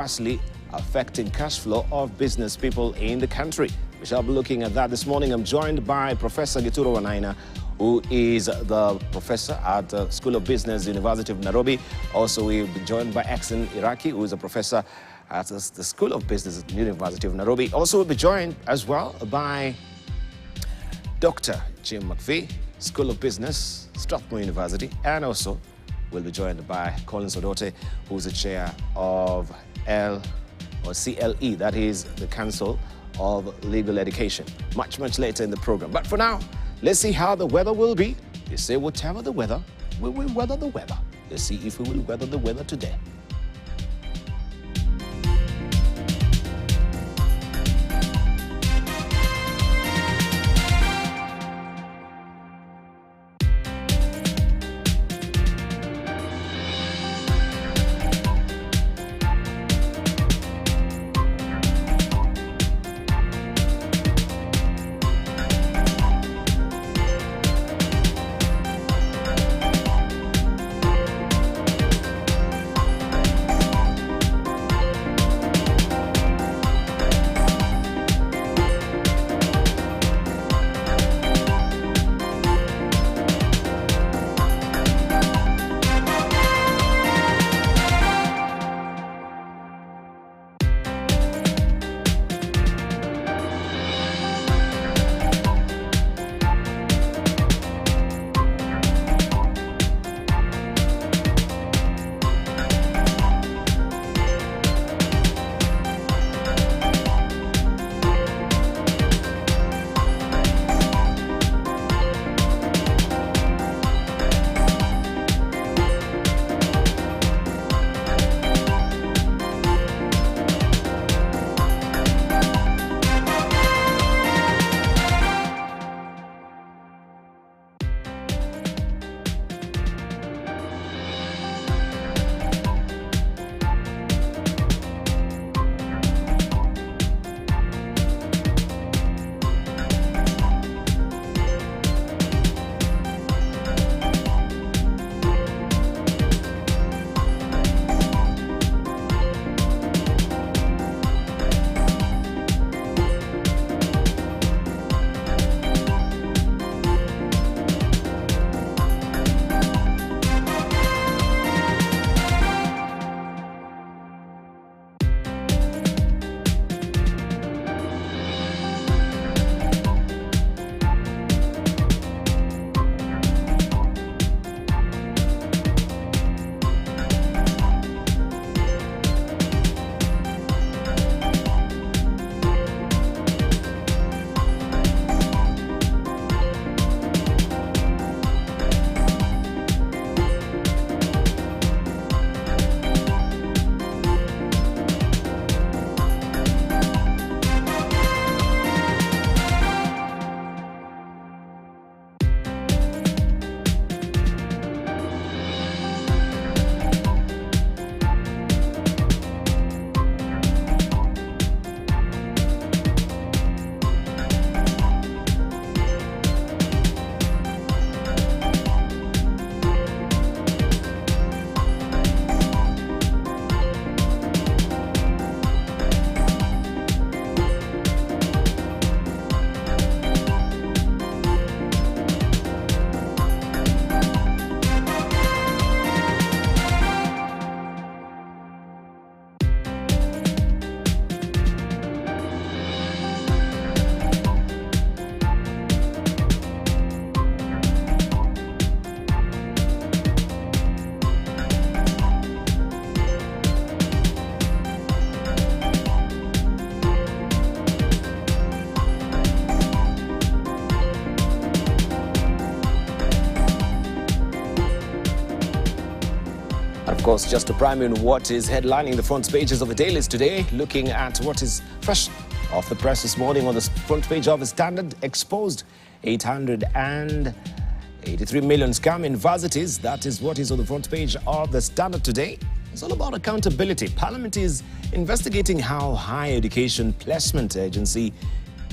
adversely affecting cash flow of business people in the country. We shall be looking at that this morning. I'm joined by Professor Gituro Wanaina, who is the professor at the School of Business, University of Nairobi. Also, we'll be joined by Exen Iraki, who is a professor at the School of Business at the University of Nairobi. Also, we'll be joined as well by Dr. Jim McPhee, School of Business, Strathmore University, and also we'll be joined by Collins Odote, who's the chair of CLE, that is the Council of Legal Education. Much later in the program. But for now, let's see how the weather will be. They say whatever the weather, we will weather the weather. Let's see if we will weather the weather today. Of course, just to prime you on what is headlining the front pages of the dailies today, looking at what is fresh off the press this morning. On the front page of the Standard, exposed 883 million scam in varsities. That is what is on the front page of the Standard today. It's all about accountability. Parliament is investigating how Higher Education Placement Agency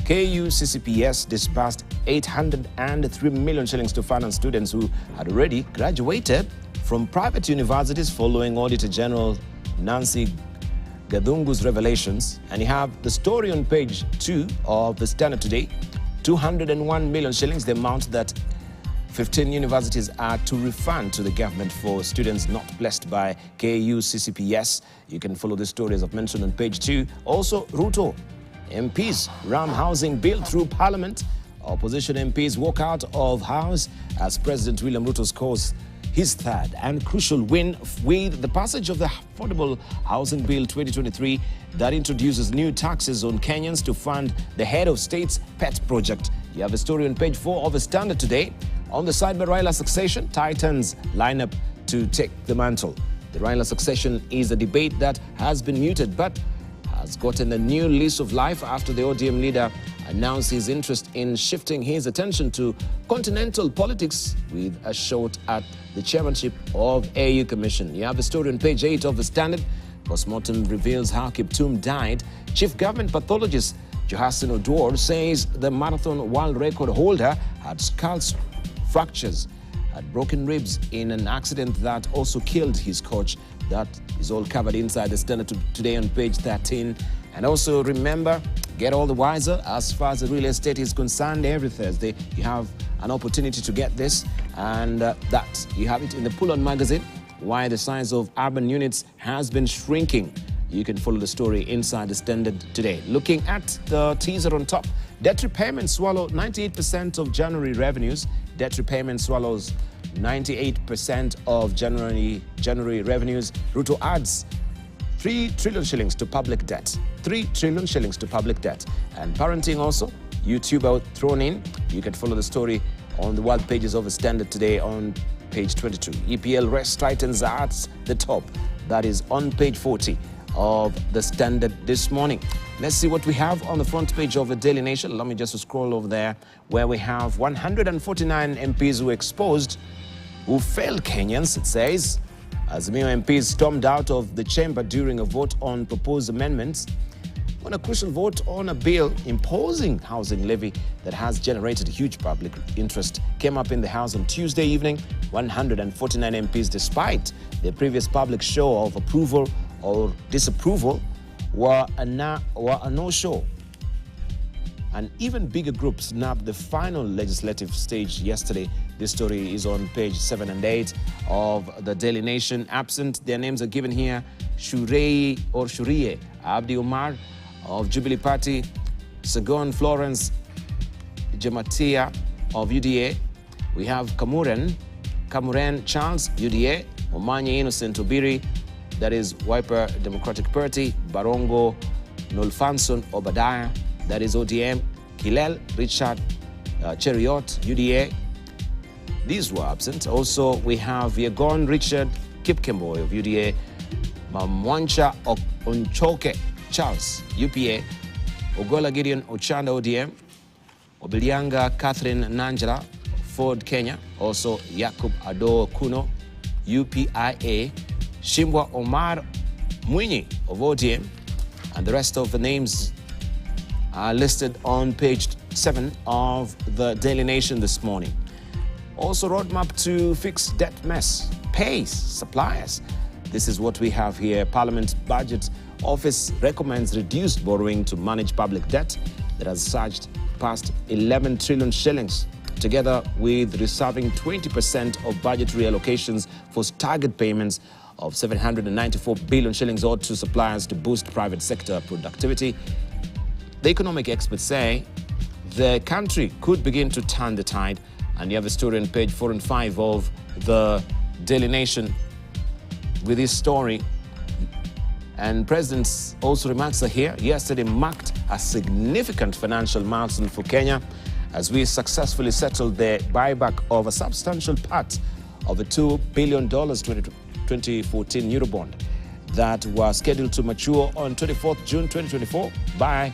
KUCCPS disbursed 803 million shillings to finance students who had already graduated from private universities following Auditor General Nancy Gadungu's revelations, and you have the story on page 2 of the Standard today. 201 million shillings, the amount that 15 universities are to refund to the government for students not blessed by KU CCPS. You can follow the story as I've mentioned on page 2. Also, Ruto MPs ram housing bill through Parliament. Opposition MPs walk out of House as President William Ruto scores his third and crucial win with the passage of the Affordable Housing Bill 2023 that introduces new taxes on Kenyans to fund the head of state's pet project. You have a story on page 4 of the Standard today. On the side by Raila succession, Titans line up to take the mantle. The Raila succession is a debate that has been muted but has gotten a new lease of life after the ODM leader announced his interest in shifting his attention to continental politics with a shot at the chairmanship of AU Commission. You have a story on page 8 of the Standard. Postmortem reveals how Kiptum died. Chief Government Pathologist Johansson Odwor says the marathon world record holder had skull fractures, had broken ribs in an accident that also killed his coach. That is all covered inside the Standard today on page 13. And also remember, get all the wiser as far as the real estate is concerned. Every Thursday you have an opportunity to get this, and that you have it in the Pull-On magazine, why the size of urban units has been shrinking. You can follow the story inside the Standard today. Looking at the teaser on top, debt repayment swallow 98% of January revenues. Debt repayment swallows 98% of January revenues. Ruto adds 3 trillion shillings to public debt. 3 trillion shillings to public debt. And parenting also, YouTuber thrown in. You can follow the story on the world pages of the Standard today on page 22. EPL rest Titans at the top. That is on page 40 of the Standard this morning. Let's see what we have on the front page of the Daily Nation. Allow me just to scroll over there, where we have 149 MPs who exposed who failed Kenyans, it says. Azimio MPs stormed out of the chamber during a vote on proposed amendments on a crucial vote on a bill imposing housing levy that has generated huge public interest. Came up in the House on Tuesday evening. 149 MPs, despite their previous public show of approval or disapproval, were a no-show. An even bigger group snapped the final legislative stage yesterday. This story is on page 7 and 8 of the Daily Nation. Absent, their names are given here: Shurie Abdi Omar of Jubilee Party, Sagon Florence Jamatia of UDA. We have Kamuren Charles, UDA, Omanyi Innocent Obiri, that is Wiper Democratic Party, Barongo Nolfanson Obadiah, that is ODM, Kilel Richard Cheriot, UDA. These were absent. Also, we have Yegon Richard Kipkemboy of UDA, Mamwancha Onchoke Charles, UPA, Ogola Gideon Ochanda, ODM, Obilianga Catherine Nanjala, Ford Kenya, also Yakub Ado Kuno, UPIA, Shimbwa Omar Mwinyi of ODM, and the rest of the names are listed on page 7 of the Daily Nation this morning. Also, roadmap to fix debt mess, pays suppliers. This is what we have here. Parliament Budget Office recommends reduced borrowing to manage public debt that has surged past 11 trillion shillings, together with reserving 20% of budgetary allocations for staggered payments of 794 billion shillings owed to suppliers to boost private sector productivity. The economic experts say the country could begin to turn the tide. And you have a story on page 4 and 5 of the Daily Nation with this story. And President's also remarks are here. Yesterday marked a significant financial milestone for Kenya as we successfully settled the buyback of a substantial part of a $2 billion 2014 Eurobond that was scheduled to mature on 24th June 2024 by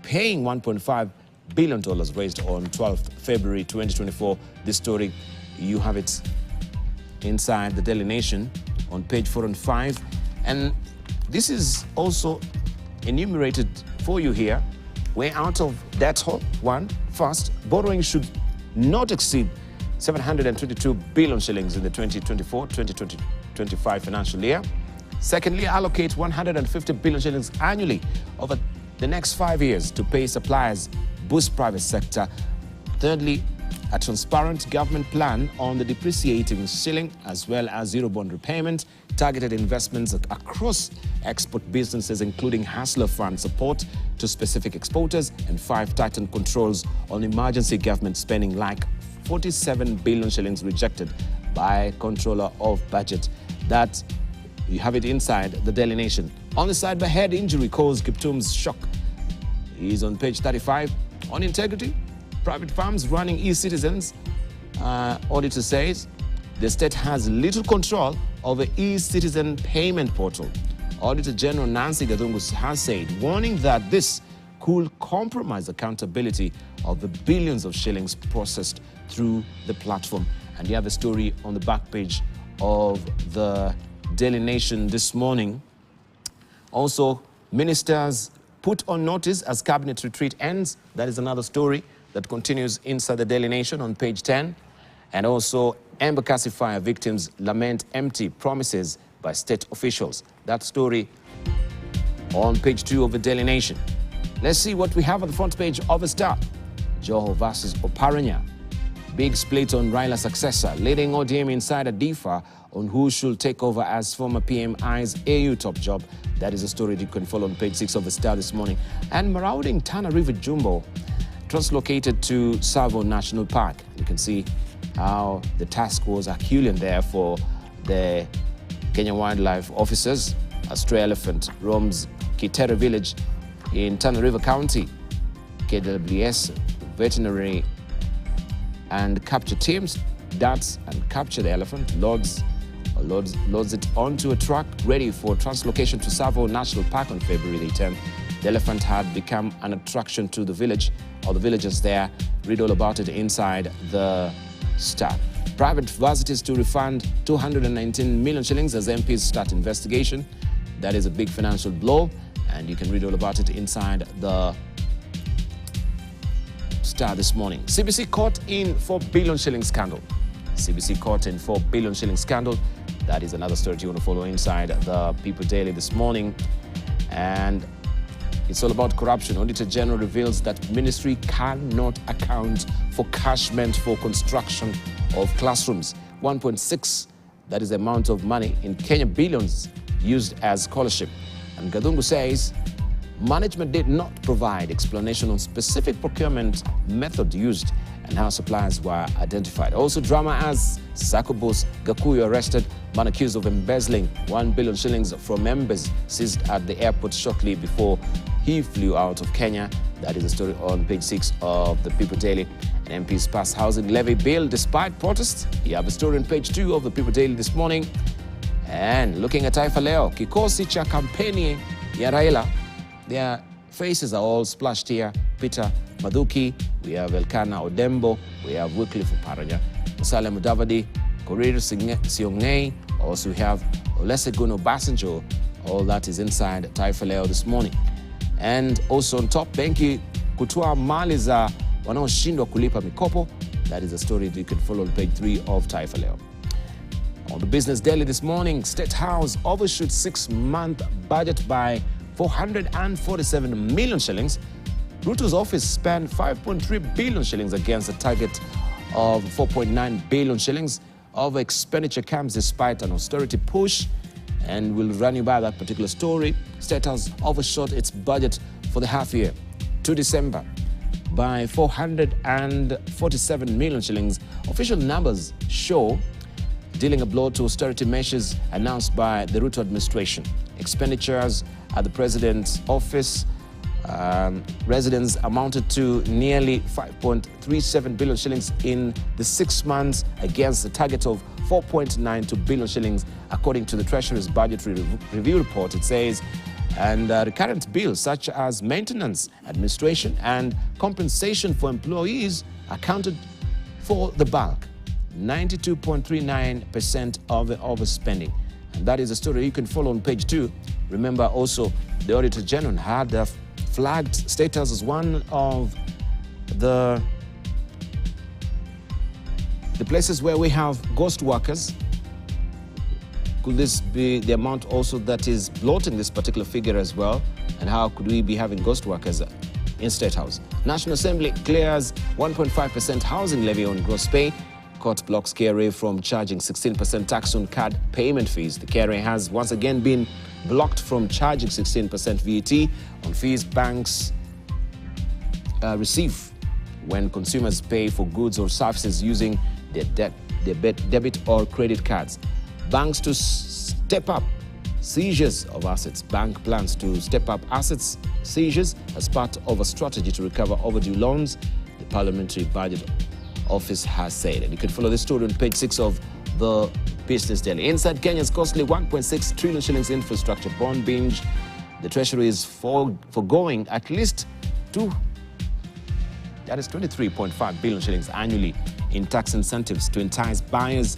paying $1.5 billion raised on 12th February 2024. This story, you have it inside the Daily Nation on page 4 and 5. And this is also enumerated for you here. We're out of debt hole. First, borrowing should not exceed 722 billion shillings in the 2024-2025 financial year. Secondly, allocate 150 billion shillings annually over the next 5 years to pay suppliers, boost private sector. Thirdly, a transparent government plan on the depreciating shilling as well as zero bond repayment, targeted investments across export businesses including hustler fund support to specific exporters, and 5, tighten controls on emergency government spending like 47 billion shillings rejected by Controller of Budget. That you have it inside the Daily Nation. On the side, by head injury caused Kiptum's shock is on page 35. On integrity, private firms running e-citizens, auditor says the state has little control over e-citizen payment portal. Auditor General Nancy Gadungu has said, warning that this could compromise accountability of the billions of shillings processed through the platform. And you have a story on the back page of the Daily Nation this morning. Also, ministers put on notice as cabinet retreat ends. That is another story that continues inside the Daily Nation on page 10. And also, Embakasi fire victims lament empty promises by state officials. That story on page 2 of the Daily Nation. Let's see what we have on the front page of the Star. Joho versus Oparanya. Big split on Raila's successor. Leading ODM insider differ on who should take over as former PMI's AU top job. That is a story you can follow on page 6 of the Star this morning. And marauding Tana River Jumbo translocated to Tsavo National Park. You can see how the task was Herculean there for the Kenya Wildlife Officers. A stray elephant roams Kitera village in Tana River County. KWS veterinary and capture teams darts and capture the elephant, loads it onto a truck ready for translocation to Tsavo National Park on February 10th. The elephant had become an attraction to the village or the villagers there. Read all about it inside the Star. Private varsities to refund 219 million shillings as MPs start investigation. That is a big financial blow, and you can read all about it inside the Star this morning. CBC caught in 4 billion shilling scandal. CBC caught in 4 billion shilling scandal. That is another story you want to follow inside the People Daily this morning. And it's all about corruption. Auditor General reveals that ministry cannot account for cash meant for construction of classrooms. 1.6, that is the amount of money in Kenya, billions used as scholarship. And Gadungu says management did not provide explanation on specific procurement method used and how suppliers were identified. Also drama as Sako boss Gakuyu arrested, man accused of embezzling 1 billion shillings from members seized at the airport shortly before he flew out of Kenya. That is a story on page 6 of the People Daily. And MPs pass housing levy bill despite protests. You have a story on page 2 of the People Daily this morning. And looking at Taifa Leo, kikosi cha kampeni ya Raila, their faces are all splashed here. Peter Mathuki, we have Elkanah Odembo, we have Wycliffe Oparanya, Musalia Mudavadi, Korir Siong'ei, also we have Olusegun Obasanjo. All that is inside Taifa Leo this morning. And also on top, benki kutoa mali za wanaoshindwa kulipa mikopo. That is a story that you can follow on page 3 of Taifa Leo. On the Business Daily this morning, State House overshoots 6-month budget by 447 million shillings. Ruto's office spent 5.3 billion shillings against a target of 4.9 billion shillings of expenditure comes despite an austerity push. And we'll run you by that particular story. State House overshot its budget for the half year to December by 447 million shillings. Official numbers show dealing a blow to austerity measures announced by the Ruto administration. Expenditures at the president's office residents amounted to nearly 5.37 billion shillings in the 6 months against a target of 4.92 billion shillings, according to the Treasury's budgetary review report. It says, and recurrent bills such as maintenance, administration, and compensation for employees accounted for the bulk, 92.39% of the overspending. And that is a story you can follow on page 2. Remember also, the Auditor General had flagged State House as one of the places where we have ghost workers Could this be the amount also that is bloating this particular figure as well? And how could we be having ghost workers in State House? National Assembly clears 1.5% housing levy on gross pay. Court blocks KRA from charging 16% tax on card payment fees. The KRA has once again been blocked from charging 16% VAT on fees banks receive when consumers pay for goods or services using their debit or credit cards. Banks to step up seizures of assets. Bank plans to step up assets seizures as part of a strategy to recover overdue loans, the Parliamentary Budget Office has said. And you can follow this story on page 6 of the Business Daily. Inside Kenya's costly 1.6 trillion shillings infrastructure bond binge, the Treasury is foregoing at least 23.5 billion shillings annually in tax incentives to entice buyers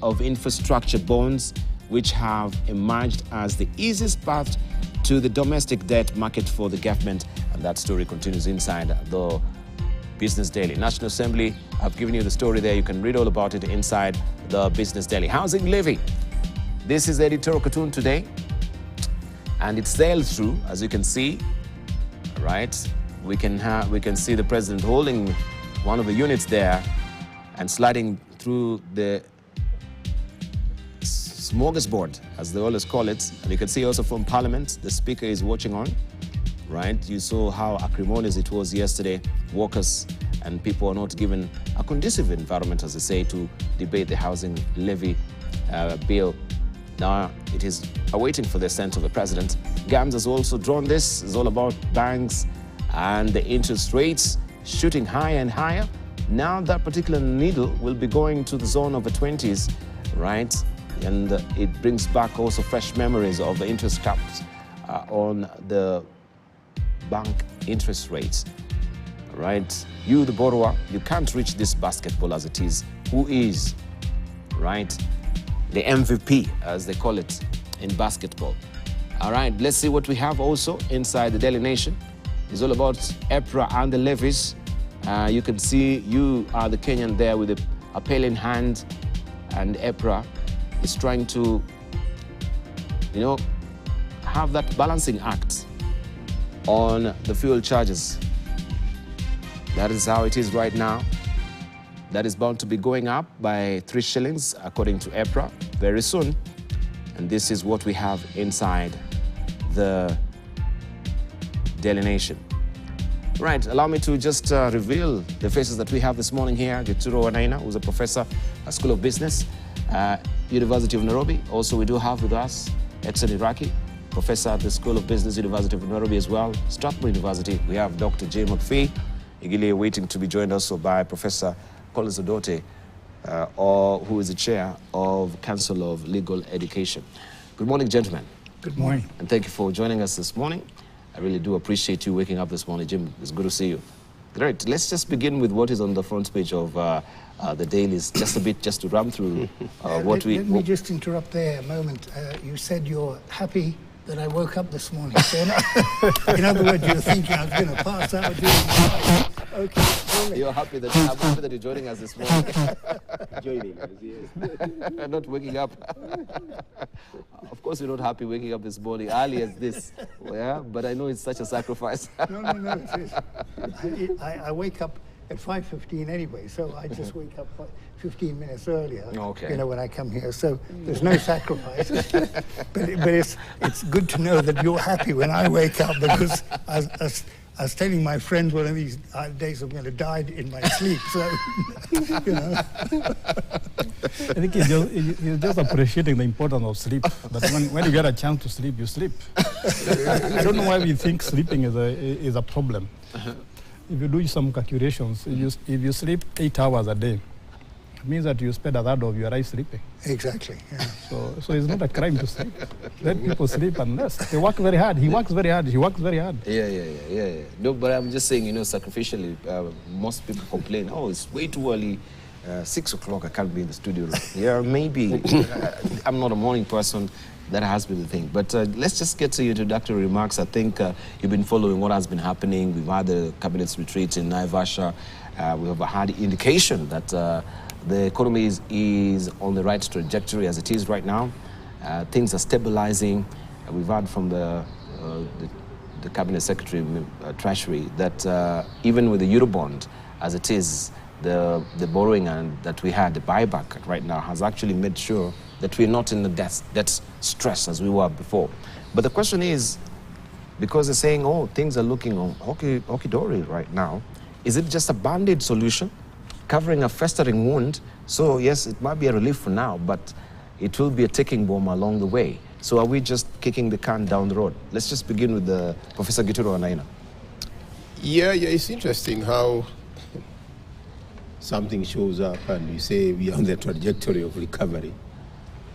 of infrastructure bonds, which have emerged as the easiest path to the domestic debt market for the government. And that story continues inside the Business Daily. National Assembly, I've given you the story there. You can read all about it inside the Business Daily. Housing levy. This is the editorial cartoon today. And it sails through, as you can see, right? We can see the president holding one of the units there and sliding through the smorgasbord, as they always call it. And you can see also from Parliament, the Speaker is watching on, right? You saw how acrimonious it was yesterday. Workers and people are not given a conducive environment, as they say, to debate the housing levy bill. Now, it is awaiting for the assent of the president. GAMS has also drawn this. It's all about banks and the interest rates shooting higher and higher. Now that particular needle will be going to the zone of the 20s, right? And it brings back also fresh memories of the interest caps on the bank interest rates, right? You, the borrower, you can't reach this basketball as it is. Who is, right, the MVP, as they call it in basketball? All right, let's see what we have also inside the Daily Nation. It's all about EPRA and the levies. You can see you are the Kenyan there with a pail in hand, and EPRA is trying to, you know, have that balancing act on the fuel charges. That is how it is right now. That is bound to be going up by 3 shillings, according to EPRA, very soon. And this is what we have inside the Daily Nation. Right, allow me to just reveal the faces that we have this morning here. Gituro Wanaina, who's a professor at School of Business, University of Nairobi. Also, we do have with us Edson Iraki, professor at the School of Business, University of Nairobi as well. Strathmore University, we have Dr. J. McPhee, eagerly waiting to be joined also by Professor Collins Odote, who is the chair of Council of Legal Education. Good morning, gentlemen. Good morning. And thank you for joining us this morning. I really do appreciate you waking up this morning, Jim. It's good to see you. Great. Let's just begin with what is on the front page of the dailies, just a bit, just to run through let me just interrupt there a moment. You said you're happy that I woke up this morning. So in other words, you're thinking I was going to pass out during the night. Okay. You're happy that I'm happy that you're joining us this morning. Joining us, yes. Not waking up. Of course, you're not happy waking up this morning early as this. Yeah, but I know it's such a sacrifice. No. I wake up at 5:15 anyway, so I just wake up 15 minutes earlier. Okay. You know, when I come here, so there's no sacrifice. but it's good to know that you're happy when I wake up, because I was telling my friends one of these days I'm going to die in my sleep. So, you know. I think you're just appreciating the importance of sleep. But when you get a chance to sleep, you sleep. I don't know why we think sleeping is a problem. If you do some calculations, if you sleep 8 hours a day, it means that you spend a third of your life sleeping. Exactly. Yeah. So it's not a crime to sleep. Let people sleep and rest. They work very hard. He works very hard. He works very hard. Yeah. No, but I'm just saying, you know, sacrificially, most people complain, oh, it's way too early. 6 o'clock, I can't be in the studio. Yeah, maybe. I'm not a morning person. That has been the thing. But let's just get to your introductory remarks. I think you've been following what has been happening. We've had the cabinet's retreat in Naivasha. We have had indication that the economy is on the right trajectory as it is right now. things are stabilizing. We've heard from the Cabinet Secretary, Treasury, that even with the Eurobond, as it is, the borrowing and that we had, the buyback right now, has actually made sure that we're not in the debt stress as we were before. But the question is, because they're saying, oh, things are looking hoky-dory right now, is it just a band-aid solution, covering a festering wound? So yes, it might be a relief for now, but it will be a ticking bomb along the way. So are we just kicking the can down the road? Let's just begin with Professor Gituro Wanaina. Yeah, it's interesting how something shows up and we say we are on the trajectory of recovery.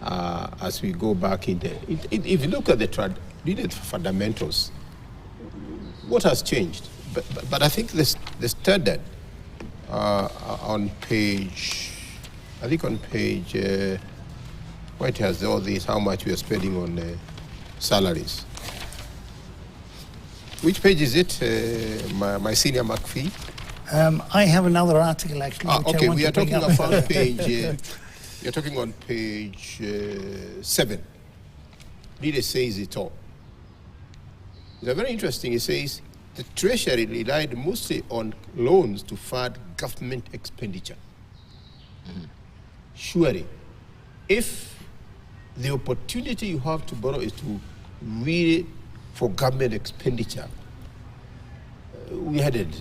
As we go back in there, if you look at the fundamentals, what has changed? But I think the standard on page, where it has all this, how much we are spending on salaries. Which page is it, my senior McPhee? I have another article actually. Okay, we are talking about page. You're talking on page 7. Leader says it all. It's very interesting. It says the Treasury relied mostly on loans to fund government expenditure. Surely, if the opportunity you have to borrow is to really for government expenditure, we headed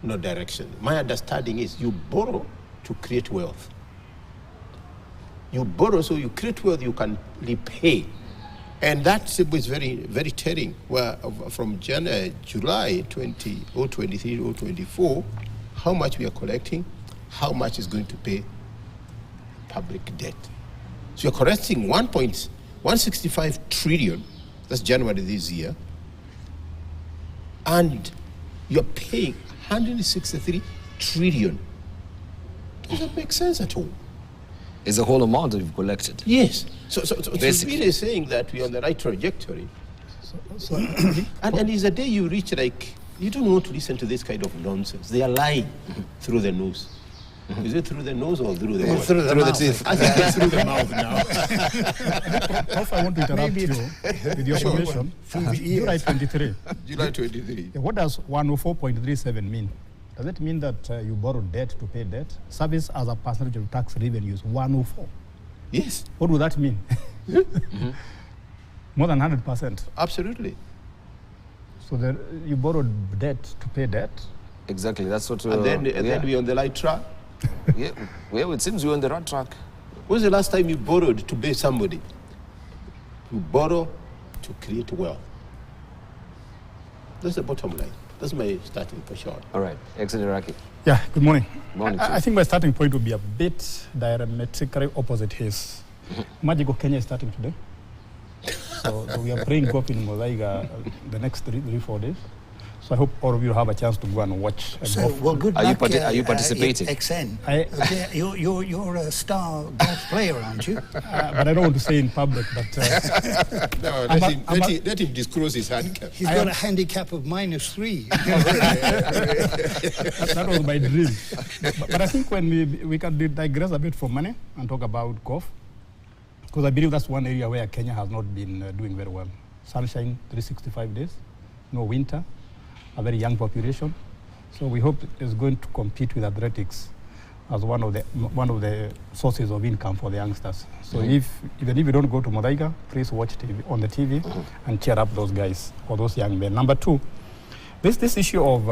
no direction. My understanding is you borrow to create wealth. You borrow so you create wealth you can repay. And that was very, very telling. Where from July 2023 or 24, how much we are collecting, how much is going to pay public debt. So you're collecting 1.165 trillion, that's January this year, and you're paying 163 trillion. Doesn't make sense at all. Is the whole amount that you've collected? Yes. So it's really saying that we're on the right trajectory. And it's the day you reach, like, you don't want to listen to this kind of nonsense. They are lying through the nose. Is it through the nose or through the mouth? Through the mouth. Teeth. I think it's through the mouth now. Prof, I want to interrupt you with your information. July 23. July 23. What does 104.37 mean? Does it mean that you borrow debt to pay debt? Service as a percentage of tax revenues, 104. Yes. What would that mean? More than 100%. Absolutely. So you borrowed debt to pay debt? Exactly, that's what... and then we're on the right track. Yeah, well, it seems we're on the right track. When's the last time you borrowed to pay somebody? You borrow to create wealth. That's the bottom line. That's my starting for sure. All right, Excellent Raki. Yeah, good morning. Morning. I think my starting point would be a bit diametrically opposite his. Magical Kenya is starting today. So we are playing golf in Mozaiga the next 3-4 days. So I hope all of you have a chance to go and watch. So, well, good luck. Are you participating? XN. You're a star golf player, aren't you? But I don't want to say in public, but... no, let him disclose his handicap. He's got a handicap of -3. That was my dream. But I think when we can digress a bit from money and talk about golf, because I believe that's one area where Kenya has not been doing very well. Sunshine, 365 days, no winter, a very young population. So we hope it's going to compete with athletics as one of the sources of income for the youngsters. So even if you don't go to Mozaiga, please watch TV on the TV and cheer up those guys or those young men. Number two, this issue of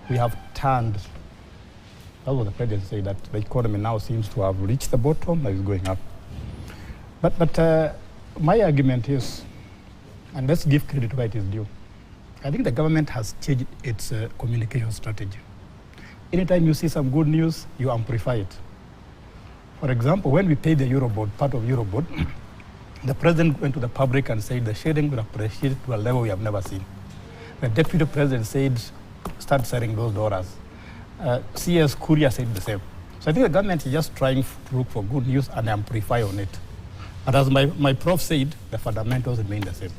we have turned. That was the president said that the economy now seems to have reached the bottom and is going up. But my argument is, and let's give credit where it is due. I think the government has changed its communication strategy. Anytime you see some good news, you amplify it. For example, when we paid the Eurobond, part of Eurobond, the president went to the public and said the shilling will appreciate to a level we have never seen. The deputy president said, start selling those dollars. CS Korea said the same. So I think the government is just trying to look for good news and amplify on it. But as my prof said, the fundamentals remain the same.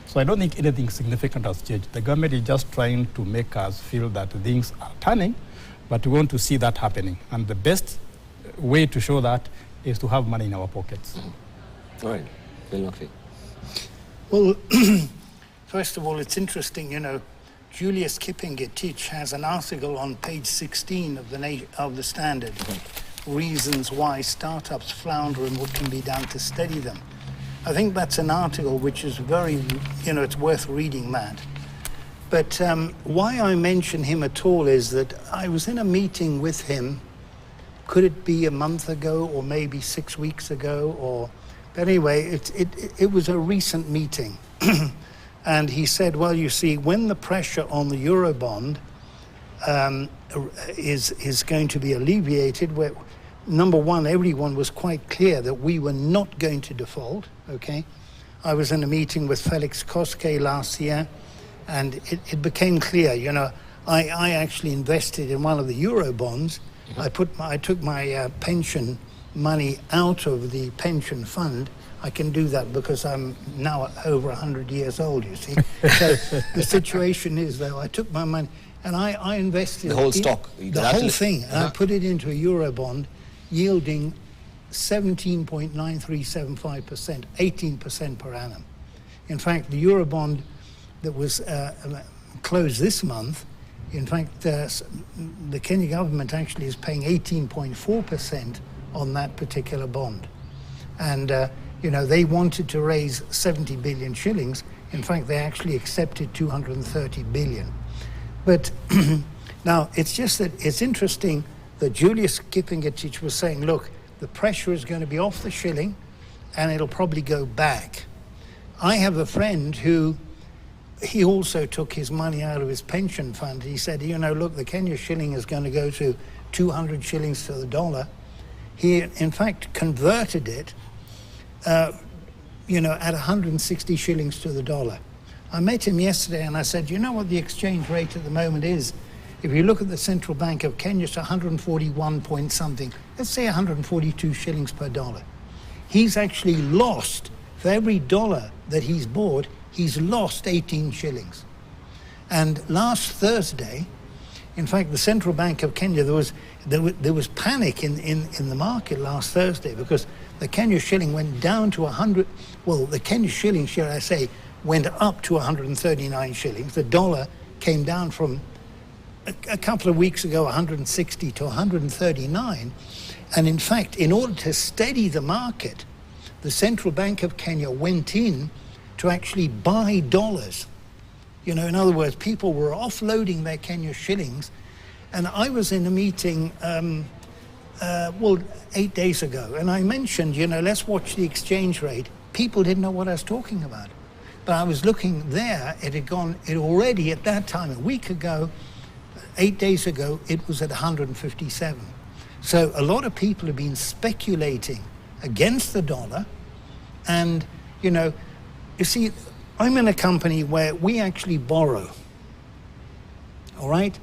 So I don't think anything significant has changed. The government is just trying to make us feel that things are turning, but we want to see that happening. And the best way to show that is to have money in our pockets. All right. Well, first of all, it's interesting, you know, Julius Kipingetich has an article on page 16 of the Standard, Reasons Why Startups Flounder and What Can Be Done to Steady Them. I think that's an article which is very, you know, it's worth reading, Matt. But why I mention him at all is that I was in a meeting with him, could it be a month ago or maybe 6 weeks ago, but anyway, it was a recent meeting. And he said, well, you see, when the pressure on the Eurobond is going to be alleviated, where, number one, everyone was quite clear that we were not going to default, okay? I was in a meeting with Felix Koske last year, and it became clear, you know, I actually invested in one of the Eurobonds. I took my pension money out of the pension fund. I can do that because I'm now over 100 years old, you see. So the situation is, though, I took my money and I invested... The whole stock? The whole thing. And I put it into a Eurobond, yielding 17.9375%, 18% per annum. In fact, the Eurobond that was closed this month, in fact, the Kenya government actually is paying 18.4% on that particular bond. And, you know, they wanted to raise 70 billion shillings. In fact, they actually accepted 230 billion. But now, it's just that it's interesting that Julius Kipingetich was saying, look, the pressure is going to be off the shilling and it'll probably go back. I have a friend who, he also took his money out of his pension fund. He said, you know, look, the Kenya shilling is going to go to 200 shillings to the dollar. He, in fact, converted it, you know, at 160 shillings to the dollar. I met him yesterday and I said, you know what the exchange rate at the moment is? If you look at the Central Bank of Kenya, it's 141 point something. Let's say 142 shillings per dollar. He's actually lost, for every dollar that he's bought, he's lost 18 shillings. And last Thursday, in fact, the Central Bank of Kenya, there was panic in the market last Thursday because the Kenya shilling went down to 100, well, the Kenya shilling, shall I say, went up to 139 shillings. The dollar came down from a couple of weeks ago, 160 to 139. And in fact, in order to steady the market, the Central Bank of Kenya went in to actually buy dollars. You know, in other words, people were offloading their Kenya shillings. And I was in a meeting, 8 days ago, and I mentioned, you know, let's watch the exchange rate. People didn't know what I was talking about. But I was looking there, it already at that time, a week ago, 8 days ago, it was at 157. So a lot of people have been speculating against the dollar. And, you know, you see, I'm in a company where we actually borrow, all right?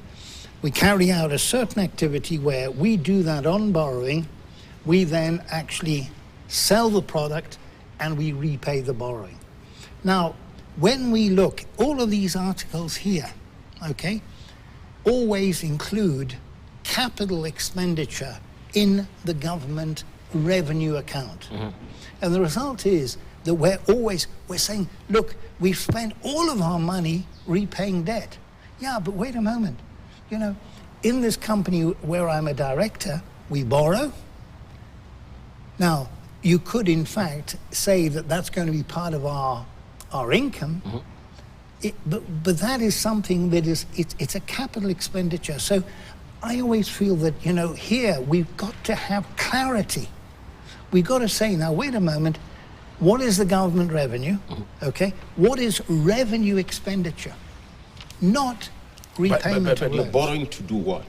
We carry out a certain activity where we do that on borrowing. We then actually sell the product and we repay the borrowing. Now, when we look, all of these articles here, okay, always include capital expenditure in the government revenue account. And the result is that we're saying, look, we've spent all of our money repaying debt. Yeah, but wait a moment. You know, in this company where I'm a director, we borrow. Now, you could in fact say that that's going to be part of our income, but that is something that it's a capital expenditure. So I always feel that, you know, here we've got to have clarity. We've got to say, now, wait a moment, what is the government revenue, okay? What is revenue expenditure? Not repayment of loans. You're borrowing to do what?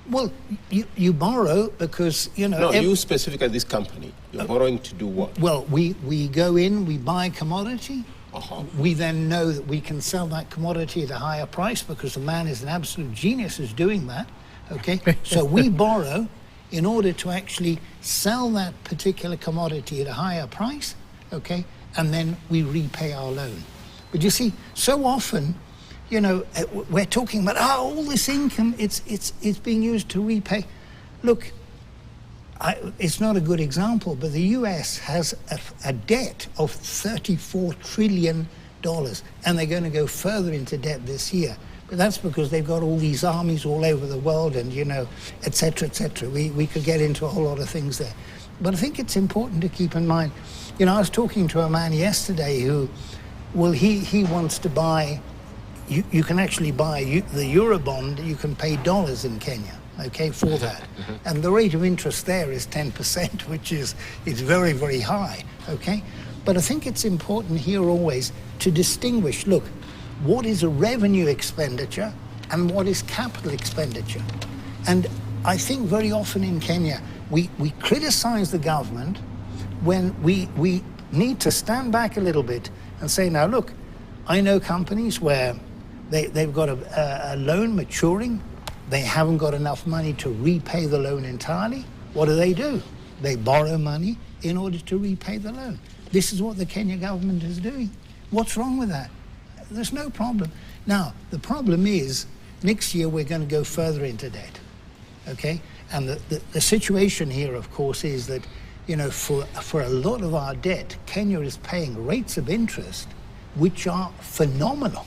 Well, you borrow because, you know... No, you specifically, this company, you're borrowing to do what? Well, we go in, we buy commodity. We then know that we can sell that commodity at a higher price because the man is an absolute genius who's doing that, okay? So we borrow in order to actually sell that particular commodity at a higher price, okay? And then we repay our loan. But you see, so often, you know, we're talking about, all this income, it's being used to repay. Look, it's not a good example, but the US has a debt of $34 trillion, and they're going to go further into debt this year. But that's because they've got all these armies all over the world and, you know, et cetera, et cetera. We could get into a whole lot of things there. But I think it's important to keep in mind, you know, I was talking to a man yesterday who, well, he wants to buy, you can actually buy the Eurobond, you can pay dollars in Kenya, okay, for that. And the rate of interest there is 10%, which is very, very high, okay? But I think it's important here always to distinguish, look, what is a revenue expenditure and what is capital expenditure? And I think very often in Kenya, we criticize the government when we need to stand back a little bit and say, now look, I know companies where they've got a loan maturing, they haven't got enough money to repay the loan entirely. What do? They borrow money in order to repay the loan. This is what the Kenya government is doing. What's wrong with that? There's no problem. Now, the problem is, next year we're going to go further into debt, okay? And the situation here, of course, is that, you know, for a lot of our debt, Kenya is paying rates of interest which are phenomenal,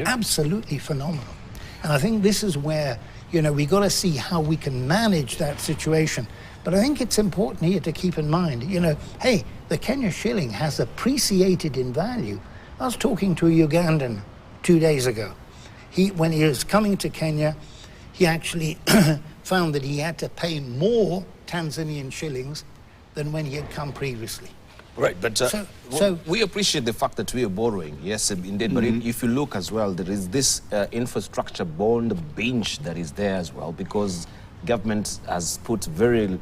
absolutely phenomenal. And I think this is where, you know, we got to see how we can manage that situation. But I think it's important here to keep in mind, you know, hey, the Kenya shilling has appreciated in value. I was talking to a Ugandan 2 days ago. When he was coming to Kenya, he actually found that he had to pay more Tanzanian shillings than when he had come previously. Right, but so we appreciate the fact that we are borrowing, yes, indeed. But if you look as well, there is this infrastructure bond binge that is there as well, because government has put very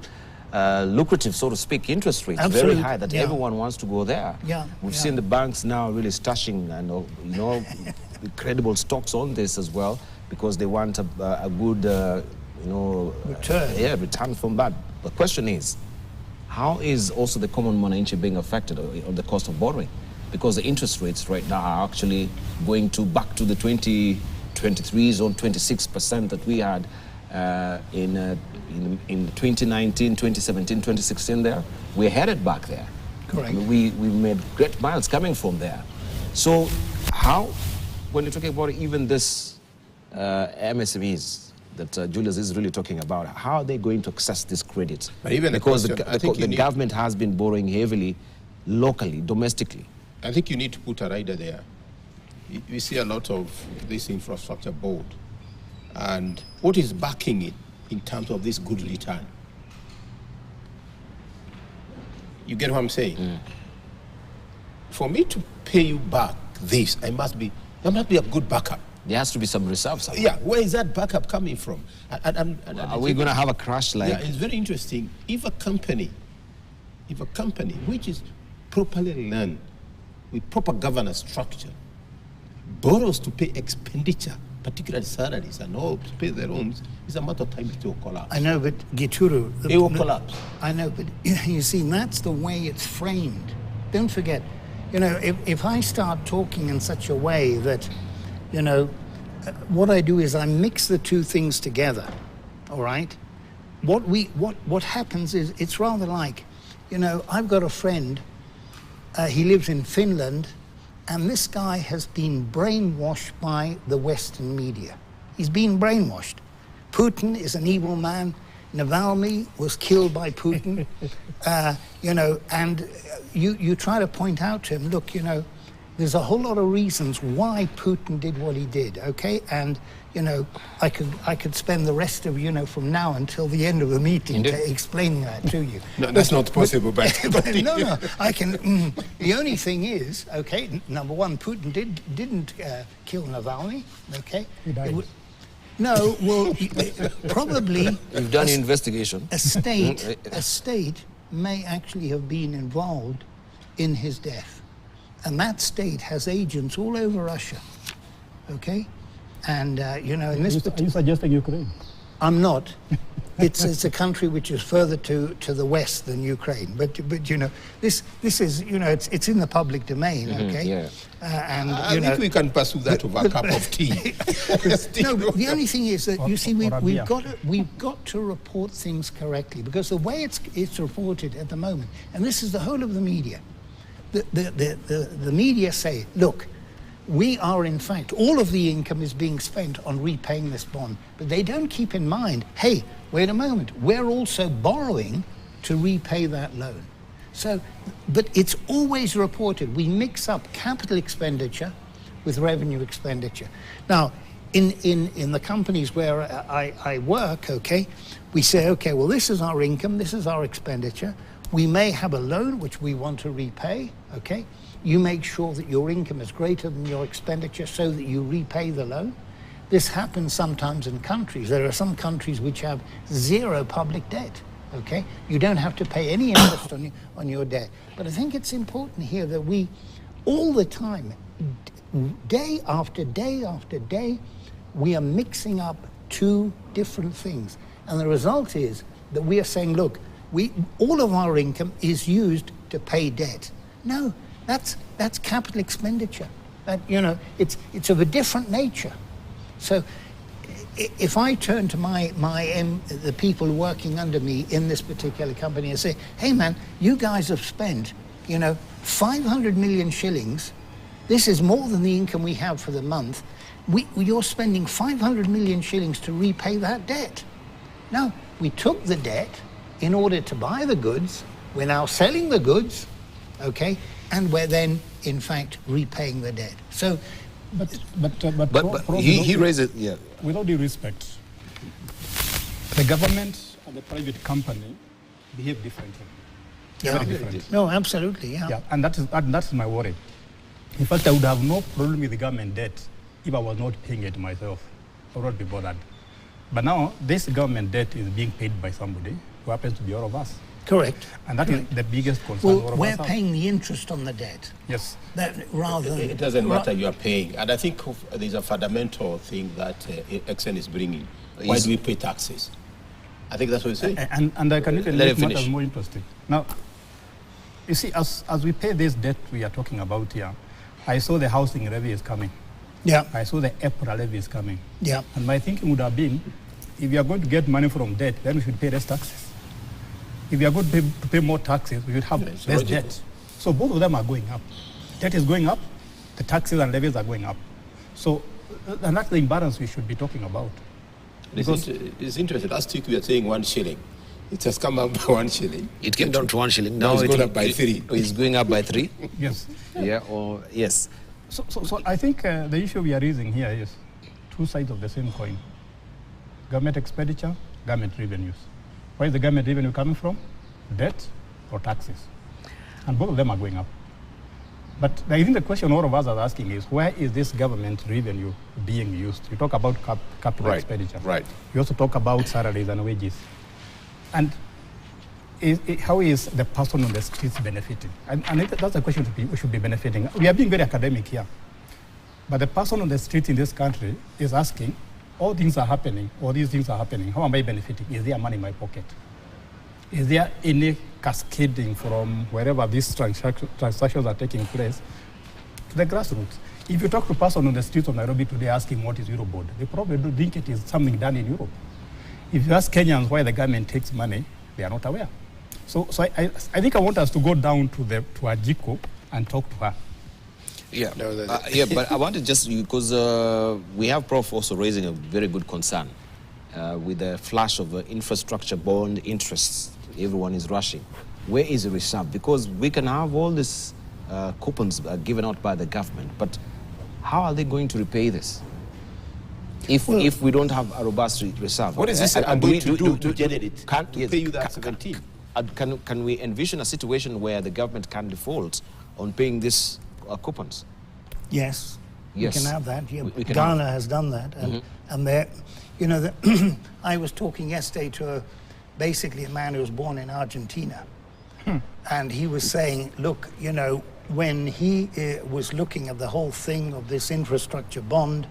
lucrative, so to speak, interest rates, very high, that everyone wants to go there. We've seen the banks now really stashing and, you know, credible stocks on this as well, because they want a good, you know, return from that. The question is, how is also the common mwananchi being affected on the cost of borrowing? Because the interest rates right now are actually going back to the 2023s or 26% that we had in 2019, 2017, 2016 there. We're headed back there. Correct. We made great miles coming from there. So how, when you're talking about even this MSMEs that Julius is really talking about, how are they going to access this credit? But even because the government has been borrowing heavily locally, domestically. I think you need to put a rider there. We see a lot of this infrastructure board. And what is backing it in terms of this good return? You get what I'm saying? For me to pay you back this, there must be a good backup. There has to be some reserves. Yeah, where is that backup coming from? Are we going to have a crash like? Yeah, it's very interesting. If a company which is properly run with proper governance structure borrows to pay expenditure, particularly salaries and all, to pay their loans, it's a matter of time it will collapse. I know, but Gituru... It will collapse. I know, but you see, that's the way it's framed. Don't forget, you know, if I start talking in such a way that, you know, what I do is I mix the two things together, all right? What happens is, it's rather like, you know, I've got a friend, he lives in Finland, and this guy has been brainwashed by the Western media. He's been brainwashed. Putin is an evil man. Navalny was killed by Putin. You know, and you try to point out to him, look, you know, there's a whole lot of reasons why Putin did what he did, okay? And, you know, I could spend the rest of, you know, from now until the end of the meeting explaining that to you. No, that's not possible, but no, I can. The only thing is, okay, number one, Putin didn't kill Navalny, okay? He died. No, well, probably... You've done an investigation. A state may actually have been involved in his death. And that state has agents all over Russia, okay? And, you know, in this... Are you suggesting Ukraine? I'm not. it's a country which is further to the west than Ukraine. But you know, this is, you know, it's in the public domain, okay? Yeah. And I you know, think we can pursue that over a cup of tea. no, but the only thing is that you see, or a beer. we've got to report things correctly, because the way it's reported at the moment, and this is the whole of the media, the media say, look, we are in fact, all of the income is being spent on repaying this bond, but they don't keep in mind, hey, wait a moment, we're also borrowing to repay that loan. So, but it's always reported. We mix up capital expenditure with revenue expenditure. Now, in the companies where I work, okay, we say, okay, well, this is our income, this is our expenditure. We may have a loan which we want to repay, okay? You make sure that your income is greater than your expenditure so that you repay the loan. This happens sometimes in countries. There are some countries which have zero public debt. Okay, you don't have to pay any interest on your debt. But I think it's important here that we, all the time, day after day after day, we are mixing up two different things, and the result is that we are saying, look, all of our income is used to pay debt. No, that's capital expenditure. That, you know, it's of a different nature. So, if I turn to the people working under me in this particular company and say, hey man, you guys have spent, you know, 500 million shillings. This is more than the income we have for the month. You're spending 500 million shillings to repay that debt. Now, we took the debt in order to buy the goods. We're now selling the goods, okay, and we're then, in fact, repaying the debt. So, But he raises, yeah. With all due respect, the government and the private company behave differently. yeah, Very different. no, absolutely, yeah. Yeah, and that's my worry. In fact, I would have no problem with the government debt if I was not paying it myself. I would not be bothered. But now, this government debt is being paid by somebody who happens to be all of us. Correct. And that is the biggest concern all Well, of we're us have. paying the interest on the debt. Yes. That rather than, It doesn't matter, you are paying. And I think there's a fundamental thing that Exxon is bringing. Why do we pay taxes? I think that's what you're saying. And I can even Let make him matters finish. more interesting. Now, you see, as we pay this debt we are talking about here, I saw the housing levy is coming. yeah, I saw the EPRA levy is coming. yeah. And my thinking would have been, if we are going to get money from debt, then we should pay less taxes. If we are going to pay more taxes, we should have It's less logical. debt. So both of them are going up. Debt is going up, the taxes and levies are going up. So, and that's the imbalance we should be talking about. It's interesting. Last week we were saying 1 shilling. It has come up by 1 shilling. It came down to 1 shilling. Now it's it- going up by 3. It's going up by 3. Yes. Yeah, or yes. So I think the issue we are raising here is two sides of the same coin. Government expenditure, government revenues. Where is the government revenue coming from? Debt or taxes? And both of them are going up. But I think the question all of us are asking is, where is this government revenue being used? You talk about capital expenditure. Right. You also talk about salaries and wages. And how is the person on the streets benefiting? And that's a question we should be benefiting. We are being very academic here. But the person on the street in this country is asking, all things are happening, all these things are happening. How am I benefiting? Is there money in my pocket? Is there any cascading from wherever these transactions are taking place to the grassroots? If you talk to a person on the streets of Nairobi today asking what is Eurobond, they probably do think it is something done in Europe. If you ask Kenyans why the government takes money, they are not aware. So I think I want us to go down to Ajiko and talk to her. Yeah, No, yeah, but I wanted just because we have Prof also raising a very good concern with the flash of infrastructure bond interests. Everyone is rushing. Where is the reserve? Because we can have all these coupons given out by the government, but how are they going to repay this if we don't have a robust reserve? What is this And going to do to generate it? Can't To pay you that 17? Can we envision a situation where the government can default on paying these coupons? Yes, Yes. we can have that. Yeah, We can Ghana have. has done that, and they're, you know, I was talking yesterday to basically a man who was born in Argentina, and he was saying, look, you know, when he was looking at the whole thing of this infrastructure bond,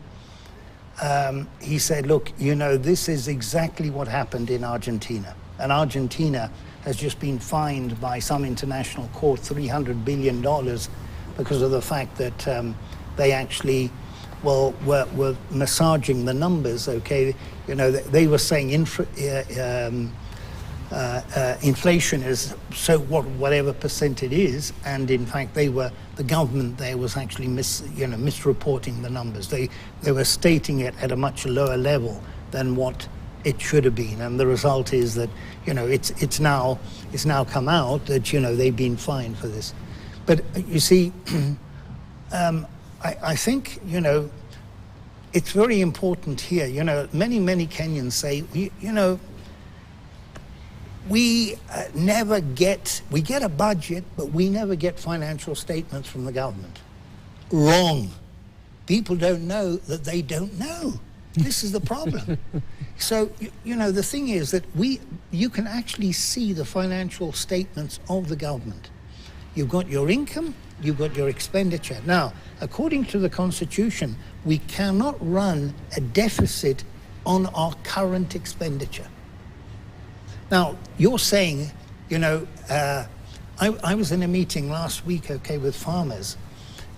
he said, look, you know, this is exactly what happened in Argentina. And Argentina has just been fined by some international court $300 billion because of the fact that they actually, well, were massaging the numbers, okay? You know, they were saying inflation is so whatever percent it is, and in fact the government there was actually misreporting the numbers. They were stating it at a much lower level than what it should have been, and the result is that, you know, it's now come out that, you know, they've been fined for this. But you see, I think, you know, it's very important here. You know, many Kenyans say, you know, we get a budget, but we never get financial statements from the government. Wrong. People don't know that they don't know. This is the problem. So, you know, the thing is that you can actually see the financial statements of the government. You've got your income, you've got your expenditure. Now, according to the Constitution, we cannot run a deficit on our current expenditure. Now, you're saying, you know, I was in a meeting last week, okay, with farmers,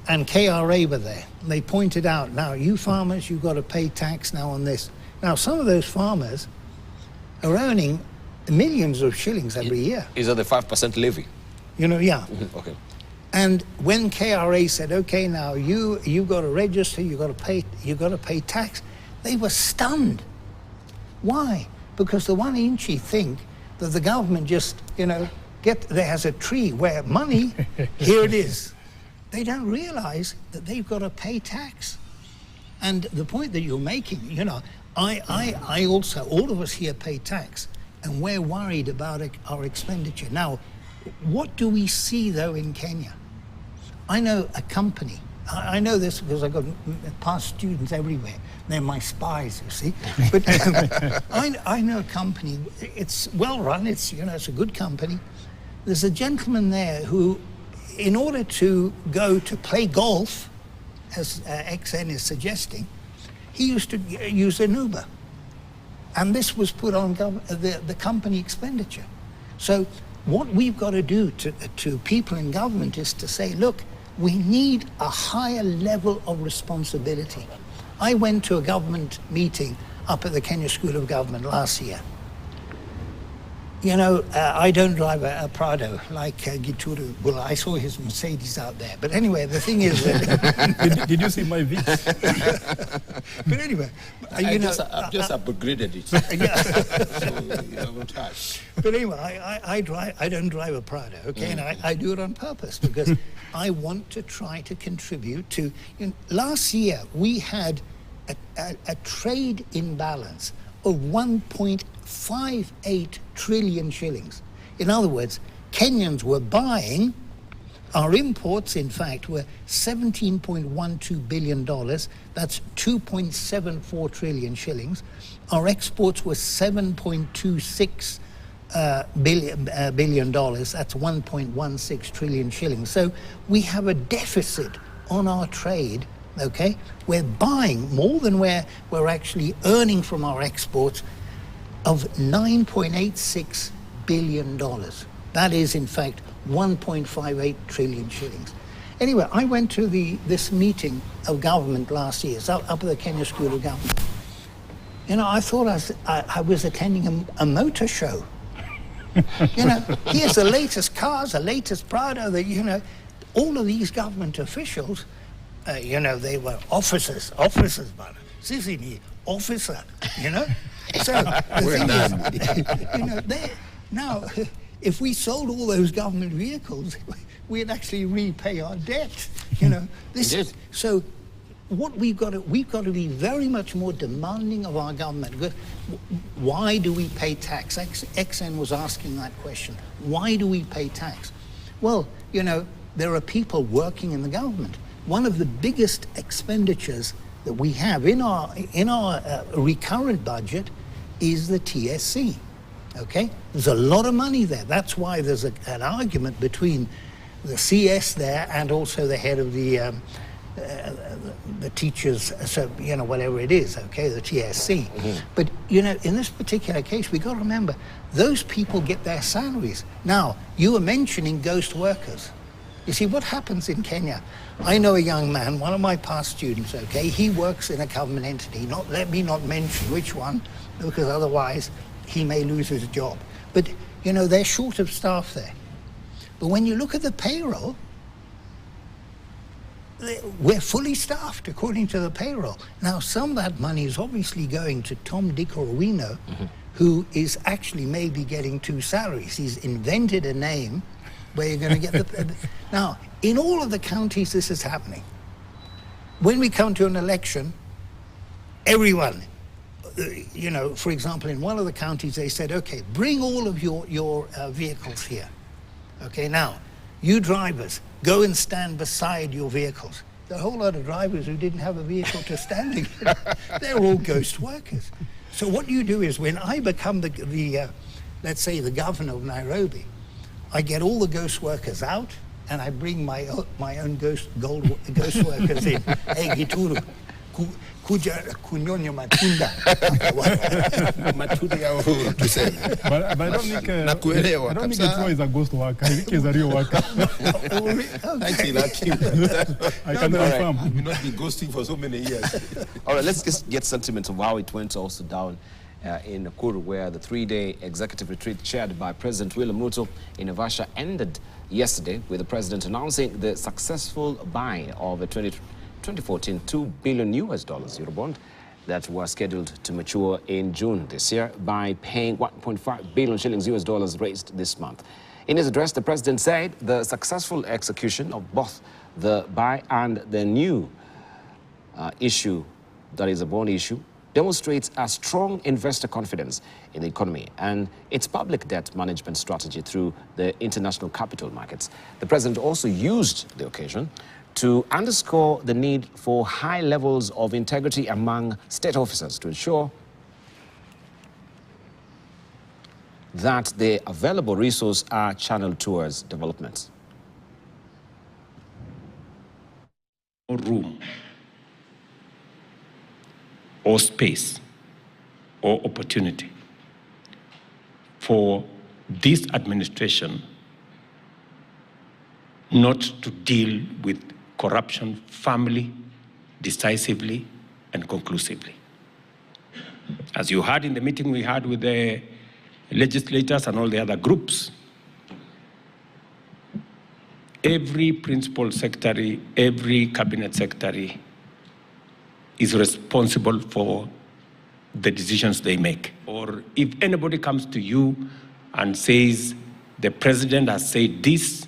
and KRA were there. They pointed out, now, you farmers, you've got to pay tax now on this. Now, some of those farmers are earning millions of shillings every year. Is that the 5% levy? You know, yeah. Okay. And when KRA said, okay, now you got to register, you got to pay tax, they were stunned. Why? Because the one inchy think that the government just, you know, there has a tree where money, here it is. They don't realize that they've got to pay tax. And the point that you're making, you know, I also, all of us here pay tax, and we're worried about our expenditure. Now, what do we see though in Kenya? I know a company, I know this because I've got past students everywhere. They're my spies, you see. But I know a company, it's well run, it's, you know, it's a good company. There's a gentleman there who, in order to go to play golf, as XN is suggesting, he used to use an Uber. And this was put on the company expenditure. So what we've got to do to people in government is to say, look, we need a higher level of responsibility. I went to a government meeting up at the Kenya School of Government last year. You know, I don't drive a Prado like Gituru. Well, I saw his Mercedes out there. But anyway, the thing is that... did you see my Vitz? But anyway, I've just upgraded it. Yeah. So you haven't touched. But anyway, I don't drive a Prado, okay? And I do it on purpose because I want to try to contribute to... You know, last year, we had a trade imbalance of 1.58 trillion shillings. In other words, Kenyans were buying, our imports, in fact, were $17.12 billion. That's 2.74 trillion shillings. Our exports were $7.26 billion. That's 1.16 trillion shillings. So we have a deficit on our trade. Okay, we're buying more than we're actually earning from our exports of $9.86 billion. That is, in fact, 1.58 trillion shillings. Anyway, I went to this meeting of government last year, up at the Kenya School of Government. You know, I thought I was attending a motor show. You know, here's the latest cars, the latest Prado, you know, all of these government officials. You know, they were officers, but Sisini, officer, you know? So the thing is, you know, now, if we sold all those government vehicles, we'd actually repay our debt, you know? So what we've got to be very much more demanding of our government. Why do we pay tax? XN was asking that question. Why do we pay tax? Well, you know, there are people working in the government. One of the biggest expenditures that we have in our recurrent budget is the TSC. Okay, there's a lot of money there. That's why there's an argument between the CS there and also the head of the the teachers, so, you know, whatever it is, okay, the TSC. But, you know, in this particular case, we got to remember, those people get their salaries. Now, you were mentioning ghost workers. You see, what happens in Kenya, I know a young man, one of my past students, okay, he works in a government entity. Let me not mention which one, because otherwise he may lose his job. But, you know, they're short of staff there. But when you look at the payroll, we're fully staffed according to the payroll. Now, some of that money is obviously going to Tom, Dick, or Wino, who is actually maybe getting 2 salaries. He's invented a name where you're going to get the... Now, in all of the counties, this is happening. When we come to an election, everyone, you know, for example, in one of the counties, they said, okay, bring all of your vehicles here. Okay, now, you drivers, go and stand beside your vehicles. There are a whole lot of drivers who didn't have a vehicle to stand in. They're all ghost workers. So what you do is, when I become let's say, the governor of Nairobi, I get all the ghost workers out, and I bring my own ghost workers in. Hey, Gituru, kuja kunyonya matunda. Matunda ya uhuru tuseme. But I don't think Gituru is a ghost worker. I think he's a real worker. Actually, like you. I can confirm. Right. You've not been ghosting for so many years. All right, let's just get sentiment of how it went also down in Nakuru, where the 3-day executive retreat chaired by President William Ruto in Naivasha ended yesterday, with the president announcing the successful buying of a 2014 $2 billion Eurobond that was scheduled to mature in June this year by paying 1.5 billion shillings US raised this month. In his address, the president said the successful execution of both the buy and the new issue, that is a bond issue, demonstrates a strong investor confidence in the economy and its public debt management strategy through the international capital markets. The president also used the occasion to underscore the need for high levels of integrity among state officers to ensure that the available resources are channeled towards development. Room or space or opportunity for this administration not to deal with corruption firmly, decisively, and conclusively. As you heard in the meeting we had with the legislators and all the other groups, every principal secretary, every cabinet secretary is responsible for the decisions they make. Or if anybody comes to you and says, the president has said this,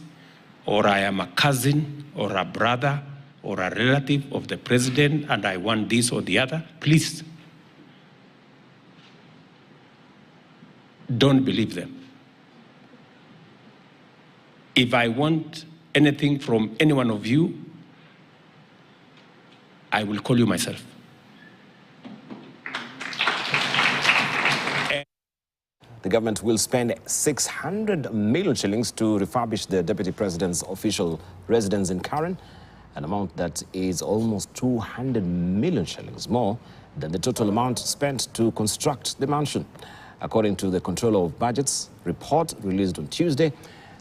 or I am a cousin, or a brother, or a relative of the president, and I want this or the other, please don't believe them. If I want anything from any one of you, I will call you myself. The government will spend 600 million shillings to refurbish the deputy president's official residence in Karen, an amount that is almost 200 million shillings more than the total amount spent to construct the mansion. According to the Controller of Budgets report released on Tuesday,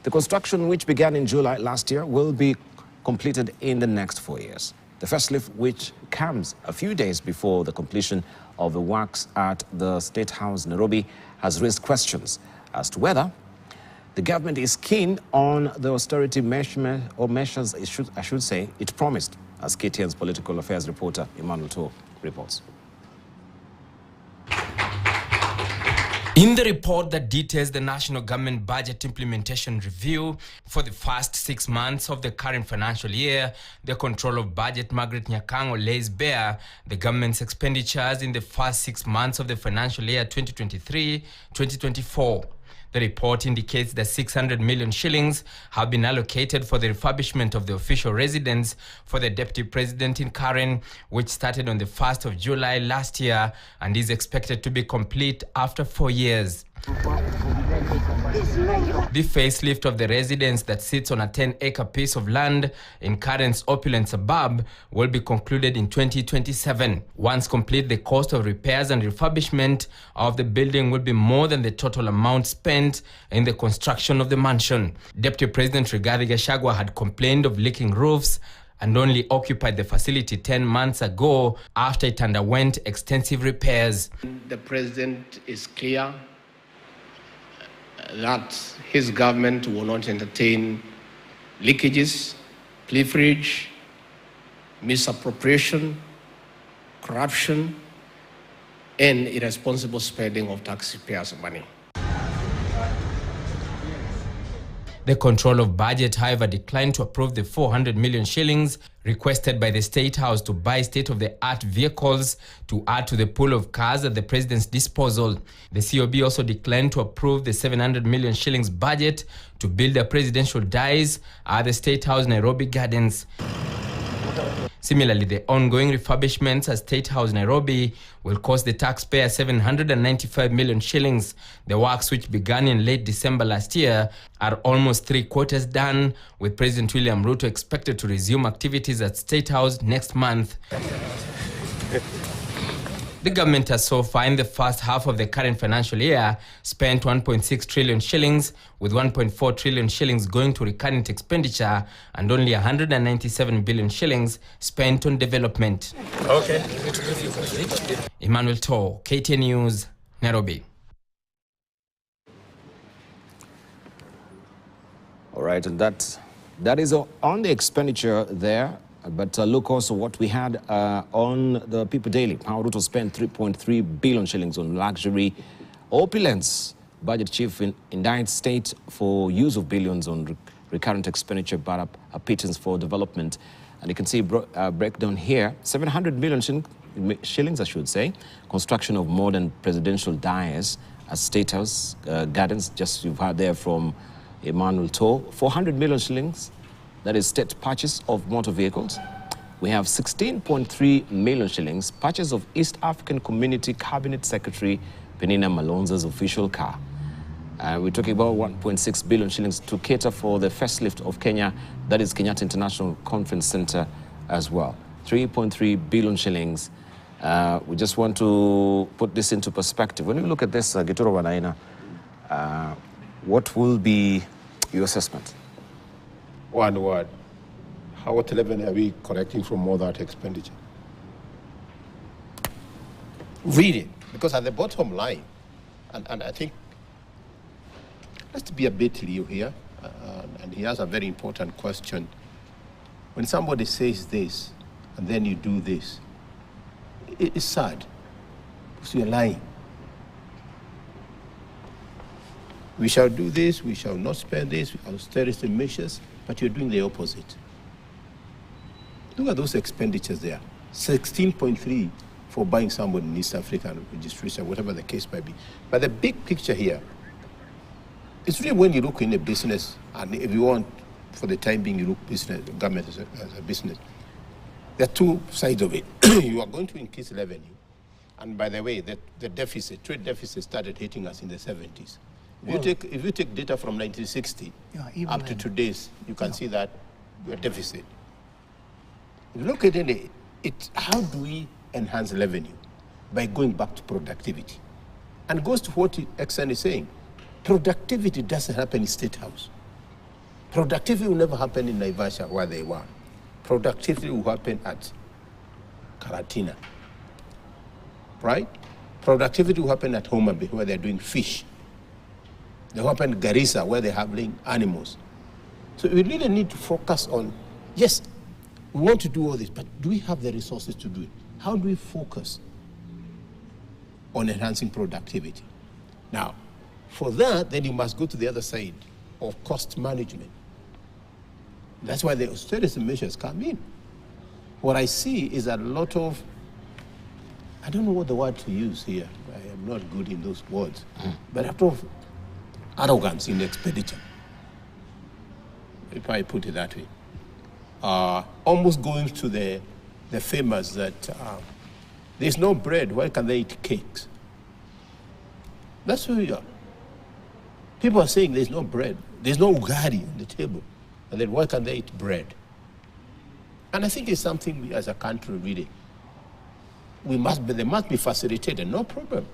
the construction, which began in July last year, will be completed in the next 4 years. The first lift, which comes a few days before the completion of the works at the State House, Nairobi, has raised questions as to whether the government is keen on the austerity measures, I should say, it promised, as KTN's political affairs reporter Emmanuel Toh reports. In the report that details the National Government Budget Implementation Review for the first 6 months of the current financial year, the Controller of Budget, Margaret Nyakango, lays bare the government's expenditures in the first 6 months of the financial year 2023-2024. The report indicates that 600 million shillings have been allocated for the refurbishment of the official residence for the Deputy President in Karen, which started on the 1st of July last year and is expected to be complete after 4 years. The facelift of the residence that sits on a 10-acre piece of land in Karen's opulent suburb will be concluded in 2027. Once complete, the cost of repairs and refurbishment of the building will be more than the total amount spent in the construction of the mansion. Deputy President Rigathi Gachagua had complained of leaking roofs and only occupied the facility 10 months ago after it underwent extensive repairs. The president is clear that his government will not entertain leakages, pilferage, misappropriation, corruption, and irresponsible spending of taxpayers' money. The Control of Budget, however, declined to approve the 400 million shillings requested by the State House to buy state-of-the-art vehicles to add to the pool of cars at the president's disposal. The COB also declined to approve the 700 million shillings budget to build a presidential dais at the State House Nairobi Gardens. Similarly, the ongoing refurbishments at State House Nairobi will cost the taxpayer 795 million shillings. The works, which began in late December last year, are almost 3/4 done, with President William Ruto expected to resume activities at State House next month. The government has so far in the first half of the current financial year spent 1.6 trillion shillings, with 1.4 trillion shillings going to recurrent expenditure and only 197 billion shillings spent on development. Okay. Emmanuel Toh, KTN News, Nairobi. All right, and that is on the expenditure there. But look also what we had on the People Daily. How Ruto spent 3.3 billion shillings on luxury opulence. Budget chief indicts state for use of billions on recurrent expenditure, but a pittance for development. And you can see breakdown here. 700 million shillings, I should say. Construction of modern presidential dais at State House Gardens, just you've heard there from Emmanuel Toh. 400 million shillings. That is state purchase of motor vehicles. We have 16.3 million shillings, purchase of East African Community Cabinet Secretary Penina Malonza's official car. We're talking about 1.6 billion shillings to cater for the facelift of Kenya, that is Kenyatta International Conference Center as well. 3.3 billion shillings. We just want to put this into perspective. When you look at this, Gituro Wanaina, what will be your assessment? One word. What level are we correcting from all that expenditure? Read it, because at the bottom line, and I think, let's be a bit Leo here, and he has a very important question. When somebody says this, and then you do this, it's sad, because you're lying. We shall do this, we shall not spend this, austerity measures, but you're doing the opposite. Look at those expenditures there. 16.3 for buying someone in East African registration, whatever the case might be. But the big picture here, it's really when you look in a business, and if you want, for the time being, you look business, government as a business. There are two sides of it. You are going to increase revenue. And by the way, the deficit, trade deficit started hitting us in the 70s. If you take data from 1960 up to today's, you can see that we're deficit. If you look at it, how do we enhance revenue? By going back to productivity. And it goes to what Exxon is saying. Productivity doesn't happen in State House. Productivity will never happen in Naivasha, where they were. Productivity will happen at Karatina, right? Productivity will happen at Homa Bay, where they're doing fish. They happen in Garissa, where they're handling animals. So we really need to focus on, yes, we want to do all this, but do we have the resources to do it? How do we focus on enhancing productivity? Now, for that, then you must go to the other side of cost management. That's why the austerity measures come in. What I see is a lot of, I don't know what the word to use here. I am not good in those words, but a lot of arrogance in the expenditure, if I put it that way. Almost going to the famous that there's no bread, why can they eat cakes? That's who we are. People are saying there's no bread, there's no ugari on the table, and then why can't they eat bread? And I think it's something we as a country really, they must be facilitated, no problem.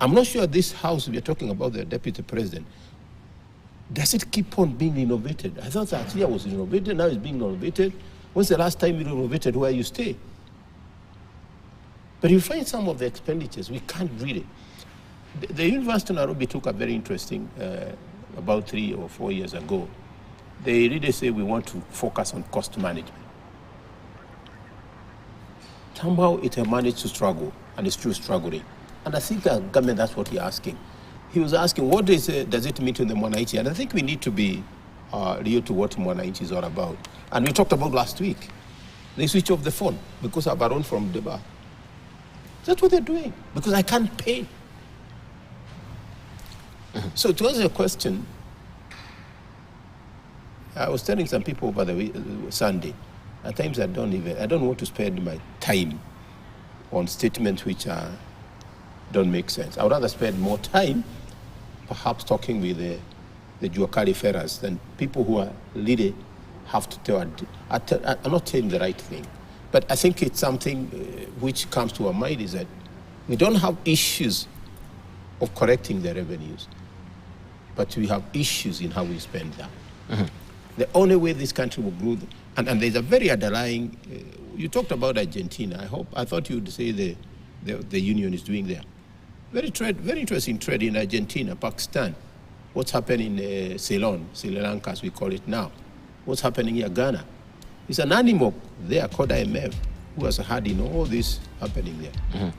I'm not sure this house we are talking about, the deputy president, does it keep on being innovated? I thought that here was innovated, now it's being innovated. When's the last time you renovated where you stay? But you find some of the expenditures, we can't read it. The University of Nairobi took a very interesting, about 3 or 4 years ago. They really say we want to focus on cost management. Somehow it has managed to struggle, and it's still struggling. And I think the government, that's what he's asking. He was asking, what does it mean to the Mwananchi? And I think we need to be real to what Mwananchi is all about. And we talked about last week. They switch off the phone because I've run from the bar. That's what they're doing, because I can't pay. So to answer your question, I was telling some people over the Sunday, at times I don't want to spend my time on statements which don't make sense. I would rather spend more time perhaps talking with the Juakali Ferras than people who are really have to tell, I'm not telling the right thing. But I think it's something which comes to our mind is that we don't have issues of correcting the revenues, but we have issues in how we spend them. The only way this country will grow, and there's a very underlying, you talked about Argentina. I thought you'd say the union is doing there. Very interesting trade in Argentina, Pakistan. What's happening in Ceylon, Sri Lanka as we call it now. What's happening in Ghana. It's an animal there called IMF who has had all this happening there.